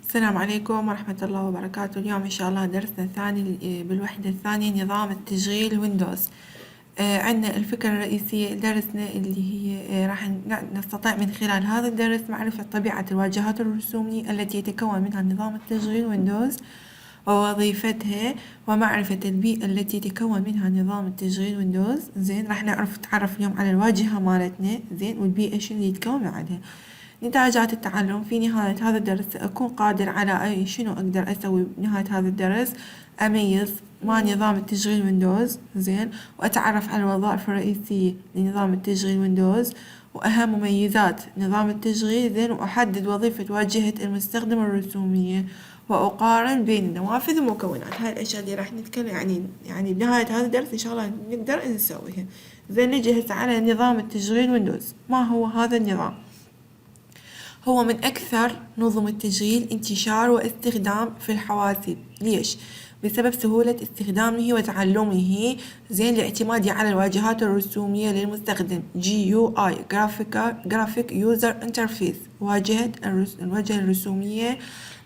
السلام عليكم ورحمة الله وبركاته. اليوم إن شاء الله درسنا الثاني بالوحدة الثانية نظام التشغيل ويندوز. عندنا الفكرة الرئيسية درسنا اللي هي راح نستطيع من خلال هذا الدرس معرفة طبيعة الواجهات الرسومية التي يتكون منها نظام التشغيل ويندوز ووظيفتها، ومعرفة البيئة التي يتكون منها نظام التشغيل ويندوز. زين، راح نتعرف اليوم على الواجهة مالتنا، زين، والبيئة شنو اللي يتكون عنها. نتاجات التعلم: في نهاية هذا الدرس أكون قادر على شنو أقدر أسوي بنهاية هذا الدرس؟ أميز ما نظام التشغيل ويندوز، زين، وأتعرف على الوظائف الرئيسية لنظام التشغيل ويندوز وأهم مميزات نظام التشغيل، زين، وأحدد وظيفة واجهة المستخدم الرسومية، وأقارن بين النوافذ ومكونات. هاي الأشياء اللي راح نتكلم يعني بنهاية هذا الدرس إن شاء الله نقدر نسويها. زين، نجي هسه على نظام التشغيل ويندوز. ما هو هذا النظام؟ هو من أكثر نظم التشغيل انتشار واستخدام في الحواسيب. ليش؟ بسبب سهولة استخدامه وتعلمه، زين، لاعتماده على الواجهات الرسومية للمستخدم GUI Graphic User Interface، الواجهة الرسومية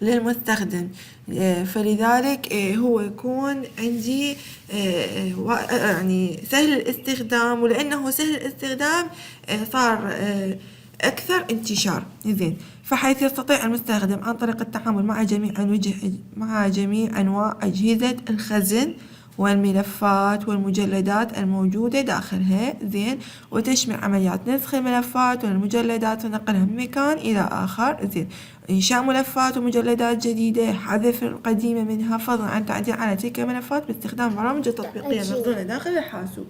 للمستخدم. فلذلك هو يكون عندي يعني سهل الاستخدام، ولأنه سهل الاستخدام صار أكثر انتشار. زين، فحيث يستطيع المستخدم عن طريق التعامل مع جميع أنواع أجهزة الخزن والملفات والمجلدات الموجودة داخلها، زين، وتشمل عمليات نسخ الملفات والمجلدات ونقلها من مكان إلى آخر، زين، إنشاء ملفات ومجلدات جديدة، حذف القديمة منها، فضلا عن التعديل على تلك الملفات باستخدام برامج التطبيقية المخزونة داخل الحاسوب.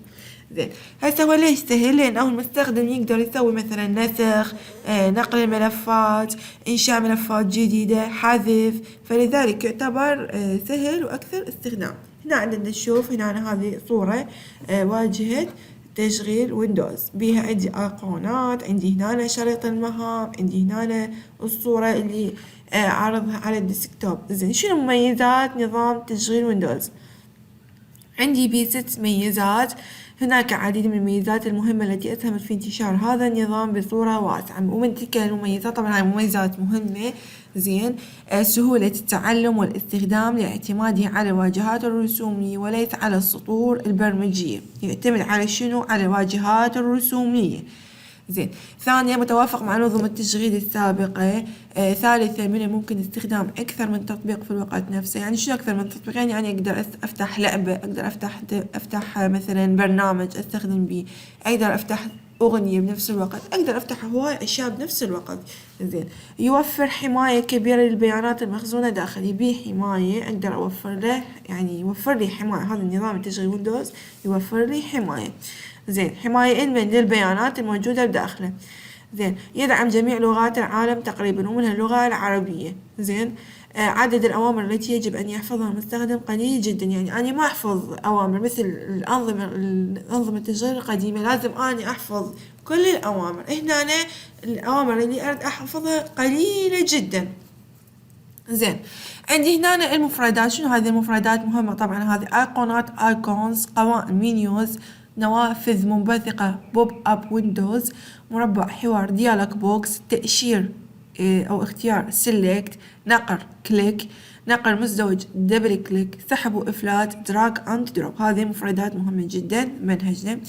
زين، هسه هو ليش سهل؟ لأنه المستخدم يقدر يسوي مثلا نسخ، نقل الملفات، إنشاء ملفات جديدة، حذف، فلذلك يعتبر سهل وأكثر استخدام. هنا عندنا نشوف هنا هذه صورة واجهة تشغيل ويندوز، بيها عندي أيقونات، عندي هنا شريط المهام، عندي هنا الصورة اللي عرضها على الديسكتوب. زين، شنو مميزات نظام تشغيل ويندوز؟ عندي ب6 ميزات. هناك عديد من المميزات المهمة التي أسهمت في انتشار هذا النظام بصورة واسعة، ومن تلك المميزات طبعا هاي مميزات مهمة. زين، سهولة التعلم والاستخدام لاعتماده على الواجهات الرسومية وليس على السطور البرمجية، يعتمد على شنو؟ على الواجهات الرسومية. زين، ثانيا متوافق مع نظم التشغيل السابقة. ثالثا من الممكن استخدام أكثر من تطبيق في الوقت نفسه. يعني شو أكثر من تطبيق؟ يعني أقدر أفتح لعبة، أقدر أفتح مثلا برنامج أستخدم بيه، أقدر أفتح أغنية بنفس الوقت، أقدر أفتح هواي أشياء بنفس الوقت. زين، يوفر حماية كبيرة للبيانات المخزونة داخل، يبيه حماية أقدر أوفر له، يعني يوفر لي حماية. هذا النظام التشغيل ويندوز يوفر لي حماية. زين، حماية للبيانات الموجودة بداخله. زين، يدعم جميع لغات العالم تقريبا ومنها اللغة العربية. زين، عدد الأوامر التي يجب أن يحفظها المستخدم قليل جدا. يعني أنا ما أحفظ أوامر مثل الأنظمة التشغيل القديمة، لازم أنا أحفظ كل الأوامر. هنا أنا الأوامر اللي أريد أحفظها قليلة جدا. زين، عندي هنا المفردات. شنو هذه المفردات؟ مهمة طبعا. هذه أيقونات، ايكونز، قوائم، مينيوز، نوافذ منبثقة، بوب اب ويندوز، مربع حوار، ديالوج بوكس، تأشير أو اختيار سيلكت، نقر كليك، نقر مزدوج دبل كليك، سحب وإفلات، دراج أند دروب. هذه مفردات مهمة جدا منهجنا.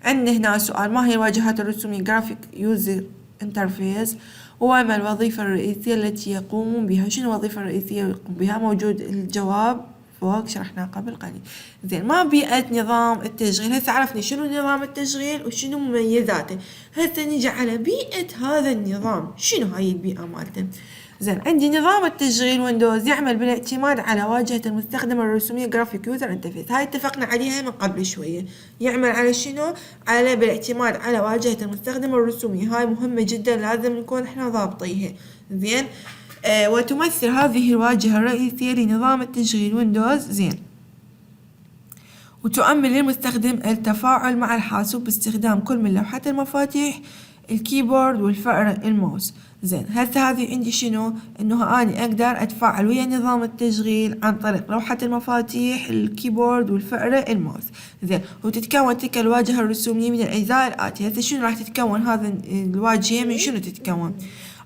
عندنا هنا سؤال: ما هي الواجهات الرسومية جرافيك يوزر انترفيس؟ وما الوظيفة الرئيسية التي يقوم بها؟ شنو الوظيفة الرئيسية يقوم بها؟ موجود الجواب فوق شرحناه قبل قليل. زين، ما بيئة نظام التشغيل؟ هسه عرفني شنو نظام التشغيل وشنو مميزاته. هسه نيجي على بيئة هذا النظام. شنو هاي البيئة مالته؟ زين، عندي نظام التشغيل ويندوز يعمل بالاعتماد على واجهة المستخدم الرسومية جرافيك يوزر انترفيس. هاي اتفقنا عليها من قبل شوية. يعمل على شنو؟ على بالاعتماد على واجهة المستخدم الرسومية. هاي مهمة جدا، لازم نكون احنا ضابطيها. زين، وتمثل هذه الواجهة الرئيسية لنظام التشغيل ويندوز. زين، وتؤمن للمستخدم التفاعل مع الحاسوب باستخدام كل من لوحات المفاتيح، الكيبورد والفأرة الماوس. زين، هسه هذه عندي شنو؟ انه اني اقدر اتفاعل ويا نظام التشغيل عن طريق لوحة المفاتيح، الكيبورد والفأرة الماوس. زين، وتتكون تلك الواجهة الرسومية من الاجزاء الاتية. هسه شنو راح تتكون هذا الواجهة؟ من شنو تتكون؟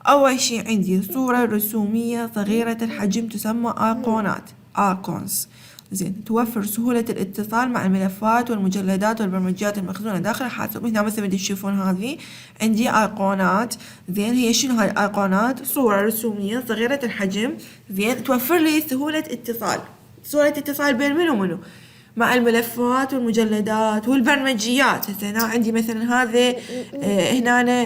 أول شي عندي صورة رسومية صغيرة الحجم تسمى أيقونات ايكونز. زين، توفر سهولة الاتصال مع الملفات والمجلدات والبرمجيات المخزونة داخل الحاسوب. هنا مثل ما تشوفون هذه عندي ايقونات. زين، هي شنو هاي الايقونات؟ صورة رسومية صغيرة الحجم، زين، توفر لي سهولة اتصال. سهولة اتصال بين منو ومنو؟ مع الملفات والمجلدات والبرمجيات. هسه هنا عندي مثلا هذا هنا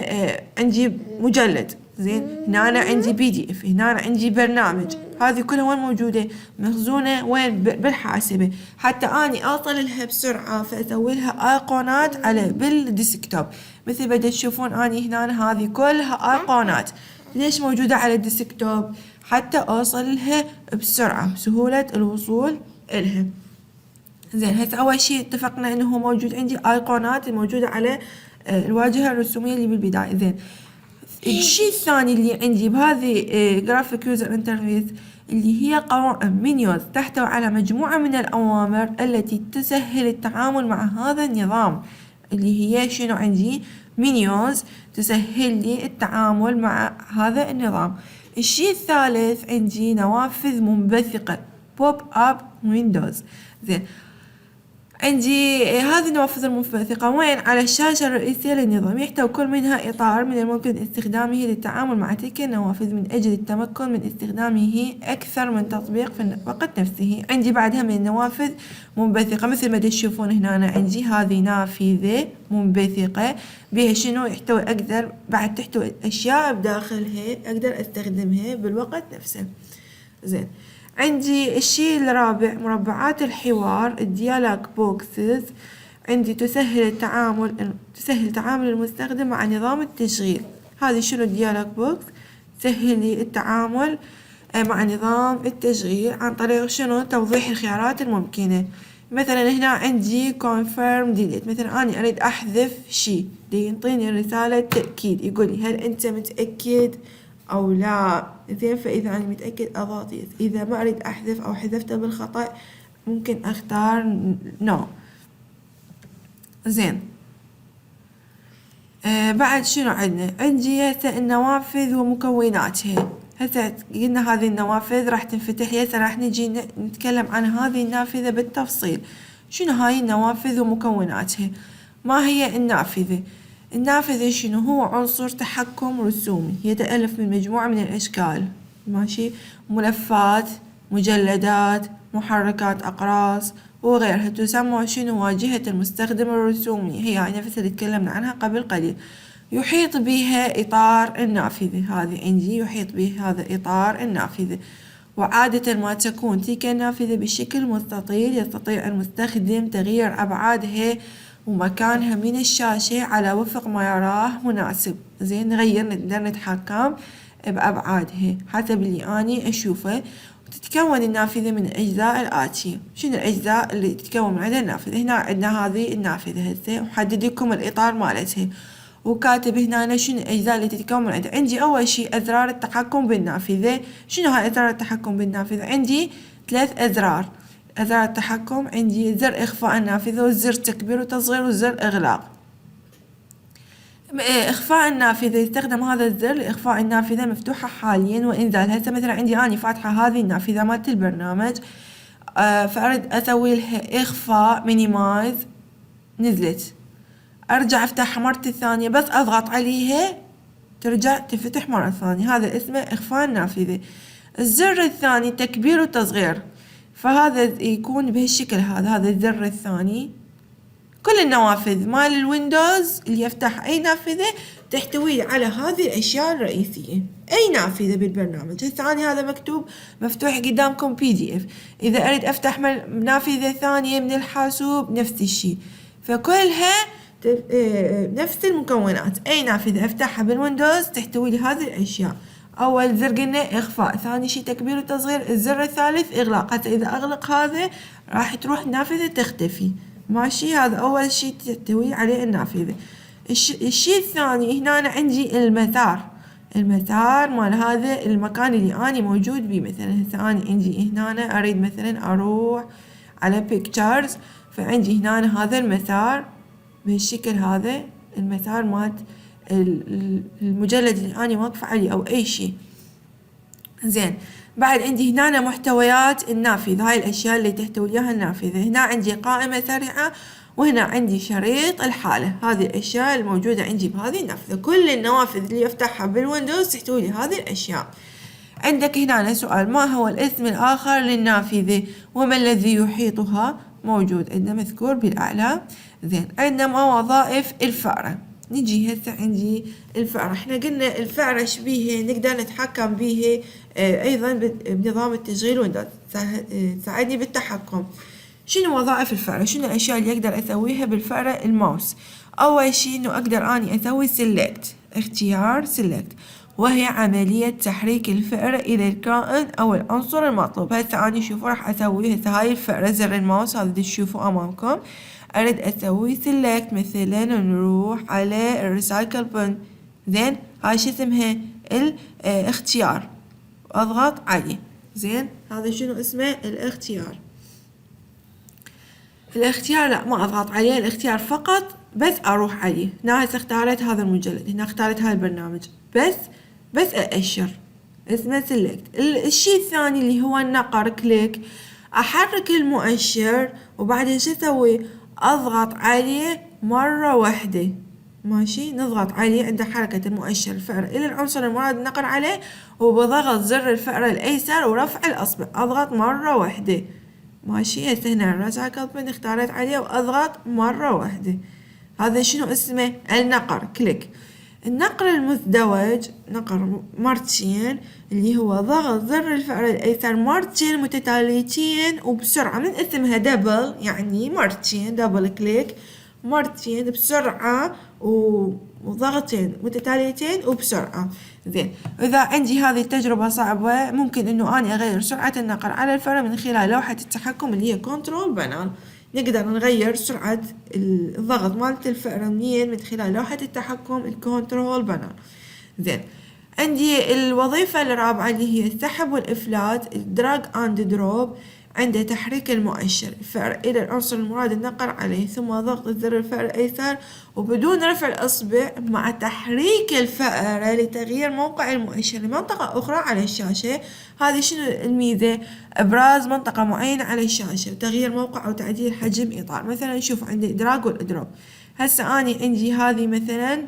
عندي مجلد، زين، هنا أنا عندي PDF، هنا أنا عندي برنامج. هذه كلها وين موجودة؟ مخزونة وين؟ بالحاسبة. حتى أني أوصل لها بسرعة فأسوي لها أيقونات على بالديسكتوب. مثل بدأ تشوفون أني هنا هذه كلها أيقونات. ليش موجودة على الديسكتوب؟ حتى أوصل لها بسرعة، بسهولة الوصول إلها. زين، هسه أول شي اتفقنا إنه هو موجود عندي أيقونات الموجودة على الواجهة الرسومية اللي بالبداية. زين، الشي الثاني اللي عندي بهذه جرافيك يوزر انترفيس اللي هي قوائم منيوز تحتوي على مجموعة من الأوامر التي تسهل التعامل مع هذا النظام. اللي هي شنو عندي؟ منيوز تسهل لي التعامل مع هذا النظام. الشي الثالث عندي نوافذ منبثقة بوب اب ويندوز. زين، عندي هذه النوافذ المنبثقة وين؟ على الشاشة الرئيسية للنظام. يحتوي كل منها إطار من الممكن استخدامه للتعامل مع تلك النوافذ من أجل التمكن من استخدامه أكثر من تطبيق في الوقت نفسه. عندي بعدها من النوافذ منبثقة مثل ما تشوفون هنا أنا عندي هذه نافذة منبثقة بها شنو؟ يحتوي أقدر بعد تحتوي أشياء بداخلها أقدر أستخدمها بالوقت نفسه. زين، عندي الشيء الرابع مربعات الحوار الديالوج بوكسز. عندي تسهل تعامل المستخدم مع نظام التشغيل. هذه شنو الديالوج بوكس؟ تسهل لي التعامل مع نظام التشغيل عن طريق شنو؟ توضيح الخيارات الممكنة. مثلا هنا عندي confirm delete، مثلا أنا أريد أحذف شيء يعطيني رسالة تأكيد يقول لي هل أنت متأكد أو لا. زين، فإذا أنا متأكد أضغط يس، إذا ما أريد أحذف أو حذفته بالخطأ ممكن أختار نو. زين، بعد شنو عندي هسه النوافذ ومكوناتها. هسه قلنا هذه النوافذ راح تنفتح لي. هسه راح نجي نتكلم عن هذه النافذة بالتفصيل. شنو هاي النوافذ ومكوناتها؟ ما هي النافذة؟ النافذة شنو؟ هو عنصر تحكم رسومي يتألف من مجموعة من الأشكال، ماشي، ملفات، مجلدات، محركات أقراص وغيرها. تسمى شنو؟ واجهة المستخدم الرسومي، هي نفس اللي تكلمنا عنها قبل قليل. يحيط بها إطار النافذة. هذه عندي يحيط بها هذا إطار النافذة. وعادة ما تكون تلك النافذة بشكل مستطيل يستطيع المستخدم تغيير أبعادها ومكانها من الشاشة على وفق ما يراه مناسب. زين، نقدر نتحكم بأبعادها حسب اللي أني أشوفه. تتكون النافذة من الأجزاء الآتية. شنو الأجزاء اللي تتكون من عندها النافذة؟ هنا عندنا هذه النافذة هسه وحدد لكم الإطار مالتها وكاتب هنا شنو الأجزاء اللي تتكون من عندها. عندي أول شيء أزرار التحكم بالنافذة. شنو هاي أزرار التحكم بالنافذة؟ عندي 3 أزرار. أزرار التحكم عندي زر إخفاء النافذة وزر تكبير وتصغير وزر إغلاق. إخفاء النافذة يستخدم هذا الزر لإخفاء النافذة مفتوحة حاليا وإنزال. هسه مثلا عندي أنا فاتحة هذه النافذة مالت البرنامج، فأريد أسوي لها إخفاء مينيمايز، نزلت، أرجع أفتحها مرة ثانية بس أضغط عليها ترجع تفتح مرة ثانية. هذا اسمه إخفاء النافذة. الزر الثاني تكبير وتصغير، فهذا يكون بهالشكل هذا الزر الثاني. كل النوافذ مال الويندوز اللي يفتح أي نافذة تحتوي على هذه الأشياء الرئيسية. أي نافذة بالبرنامج. هسه أنا هذا مكتوب مفتوح قدامكم PDF. إذا أريد أفتح نافذة ثانية من الحاسوب نفس الشيء. فكلها نفس المكونات. أي نافذة أفتحها بالويندوز تحتوي لي هذه الأشياء. أول زر قلنا إخفاء، ثاني شيء تكبير وتصغير، الزر الثالث إغلاق. حتى إذا أغلق هذا راح تروح النافذة تختفي، ماشي. هذا أول شيء تحتوي عليه النافذة. الشيء الثاني هنا أنا عندي المسار مال هذا المكان اللي أنا موجود بيه. مثلا هسه أنا عندي هنا أنا أريد مثلا أروح على pictures، فعندي هنا هذا المسار بهالشكل. هذا المسار مال المجلد اللي أنا واقفة عليه أو أي شيء. زين، بعد عندي هنا محتويات النافذة، هاي الأشياء اللي تحتوي إياها النافذة. هنا عندي قائمة سريعة، وهنا عندي شريط الحالة. هذه الأشياء الموجودة عندي بهذه النافذة. كل النوافذ اللي أفتحها بالويندوز تحتوي لي هذه الأشياء. عندك هنا سؤال: ما هو الاسم الآخر للنافذة وما الذي يحيطها؟ موجود عندنا مذكور بالأعلى. زين، عندنا وظائف الفأرة. نجي هسه عندي الفأرة. احنا قلنا الفأرة شبيهة نقدر نتحكم بيها أيضا بنظام التشغيل ويندوز، تساعدني بالتحكم. شنو وظائف الفأرة؟ شنو الأشياء اللي أقدر أسويها بالفأرة الماوس؟ أول شي إنه أقدر أني أسوي سيلكت، اختيار سيلكت، وهي عملية تحريك الفأرة إلى الكائن أو العنصر المطلوب. هسه أنا شوفوا راح أسوي هسه هاي الفأرة، زر الماوس هذا تشوفوا أمامكم. أريد أسوي سيلكت، مثلا نروح على الريسايكل بن. زين، هاي شو اسمها؟ الاختيار، أضغط عليه. زين، هذا شنو اسمه؟ الاختيار. الاختيار لا، ما أضغط عليه، الاختيار فقط بس أروح عليه. هنا هسه اختارت هذا المجلد، هنا اختارت هذا البرنامج، بس أأشر، اسمه سيلكت. الشيء الثاني اللي هو النقر، كليك، أحرك المؤشر وبعدين شو أسوي؟ أضغط عليه مرة واحدة. ماشي، نضغط عليه عند حركة المؤشر الفأرة إلى العنصر المراد النقر عليه، وبضغط زر الفأرة الأيسر ورفع الأصبع أضغط مرة واحدة. ماشي، هسه هنا الريسايكل بن اختارت عليه وأضغط مرة واحدة. هذا شنو اسمه؟ النقر، كليك. النقر المزدوج، نقر مرتين، اللي هو ضغط زر الفأرة الأيسر مرتين متتاليتين وبسرعة، من اسمها دبل يعني مرتين، دبل كليك، مرتين بسرعة وضغطين متتاليتين وبسرعة. زين، إذا عندي هذه التجربة صعبة ممكن إنه أنا أغير سرعة النقر على الفأرة من خلال لوحة التحكم اللي هي كنترول بانل. نقدر نغير سرعة الضغط مالت الفأرة منين؟ من خلال لوحة التحكم الكنترول بانل. زين، عندي الوظيفة الرابعة اللي هي السحب والإفلات، الدراج أند دروب. عند تحريك المؤشر الفأرة إلى العنصر المراد النقر عليه، ثم ضغط زر الفأرة الأيسر وبدون رفع الأصبع مع تحريك الفأرة لتغيير موقع المؤشر لمنطقة أخرى على الشاشة. هذه شنو الميزة؟ إبراز منطقة معينة على الشاشة وتغيير موقع أو تعديل حجم إطار. مثلا نشوف عندي إدراج والإدروب. هسه أنا عندي هذه مثلا،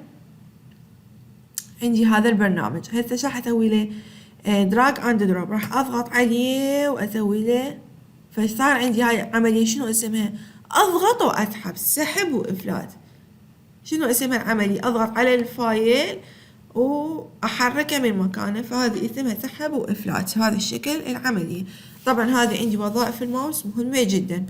عندي هذا البرنامج. هسه شو راح أسوي له؟ دراج أند دروب، راح أضغط عليه وأسوي له، فصار عندي هاي عملية شنو اسمها؟ أضغط وأسحب، سحب وإفلات. شنو اسمها العملية؟ أضغط على الفايل وأحركه من مكانه، فهذه اسمها سحب وإفلات. هذا الشكل العملية. طبعا هذه عندي وظائف الماوس مهمة جدا.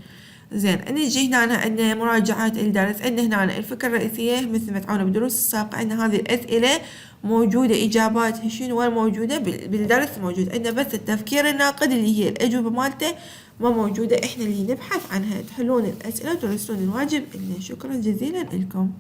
زين، نجي هنا عندنا مراجعة الدرس. عندنا هنا الفكرة الرئيسية مثل ما تعودنا بالدروس السابقة. عندنا هذه الأسئلة موجودة، إجاباتها شنو وين موجودة بالدرس موجود. عندنا بس التفكير الناقد اللي هي الأجوبة مالته ما موجودة، إحنا اللي نبحث عنها. تحلون الأسئلة وترسلون الواجب لنا. شكرا جزيلا لكم.